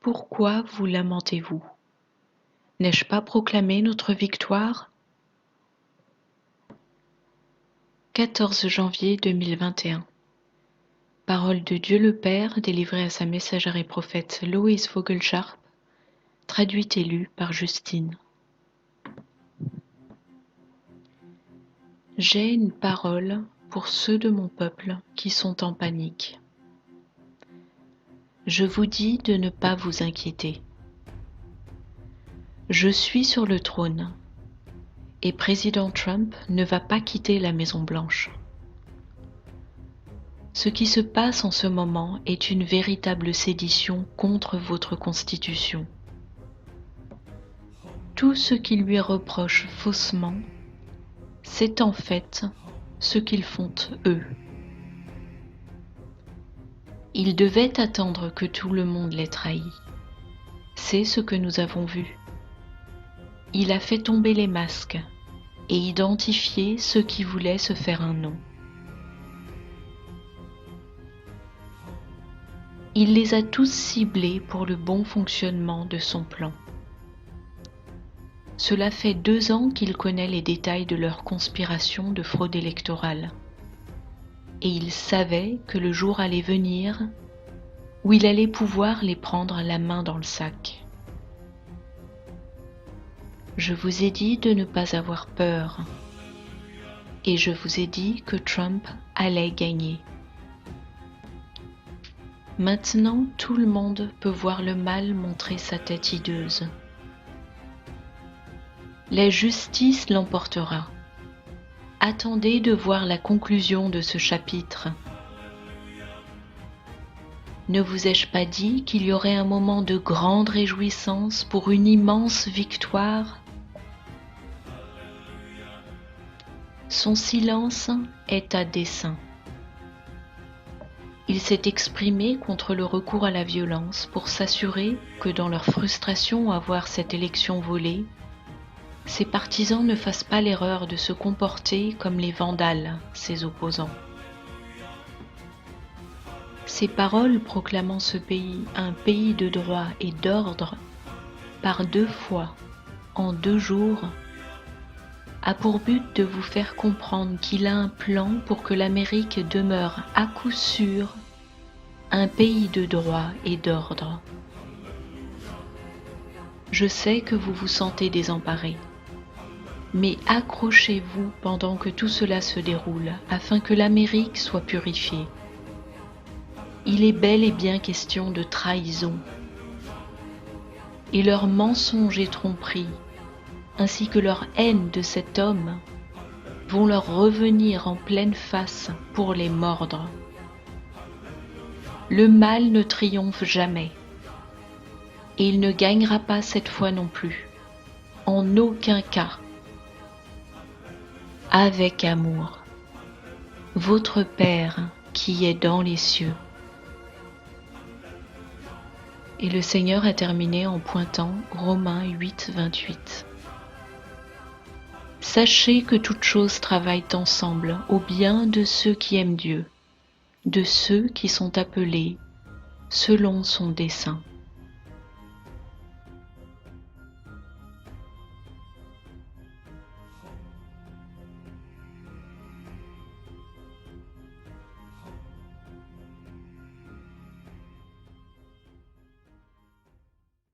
Pourquoi vous lamentez-vous? N'ai-je pas proclamé notre victoire? 14 janvier 2021. Parole de Dieu le Père délivrée à sa messagère et prophète Loïs Vogelcharp, traduite et lue par Justine. J'ai une parole pour ceux de mon peuple qui sont en panique. Je vous dis de ne pas vous inquiéter. Je suis sur le trône et président Trump ne va pas quitter la Maison-Blanche. Ce qui se passe en ce moment est une véritable sédition contre votre Constitution. Tout ce qu'ils lui reprochent faussement, c'est en fait ce qu'ils font eux. Ils devaient attendre que tout le monde les trahît. C'est ce que nous avons vu. Il a fait tomber les masques et identifié ceux qui voulaient se faire un nom. Il les a tous ciblés pour le bon fonctionnement de son plan. Cela fait 2 ans qu'il connaît les détails de leur conspiration de fraude électorale. Et il savait que le jour allait venir où il allait pouvoir les prendre la main dans le sac. Je vous ai dit de ne pas avoir peur. Et je vous ai dit que Trump allait gagner. Maintenant, tout le monde peut voir le mal montrer sa tête hideuse. La justice l'emportera. Attendez de voir la conclusion de ce chapitre. Ne vous ai-je pas dit qu'il y aurait un moment de grande réjouissance pour une immense victoire? Son silence est à dessein. Il s'est exprimé contre le recours à la violence pour s'assurer que dans leur frustration à voir cette élection volée, ses partisans ne fassent pas l'erreur de se comporter comme les vandales, ses opposants. Ces paroles proclamant ce pays un pays de droit et d'ordre, par 2 fois, en 2 jours, a pour but de vous faire comprendre qu'il a un plan pour que l'Amérique demeure à coup sûr un pays de droit et d'ordre. Je sais que vous vous sentez désemparés, mais accrochez-vous pendant que tout cela se déroule afin que l'Amérique soit purifiée. Il est bel et bien question de trahison, et leurs mensonges et tromperies, ainsi que leur haine de cet homme, vont leur revenir en pleine face pour les mordre. Le mal ne triomphe jamais, et il ne gagnera pas cette fois non plus, en aucun cas. Avec amour, votre Père qui est dans les cieux. Et le Seigneur a terminé en pointant Romains 8, 28. Sachez que toutes choses travaillent ensemble au bien de ceux qui aiment Dieu, de ceux qui sont appelés selon son dessein.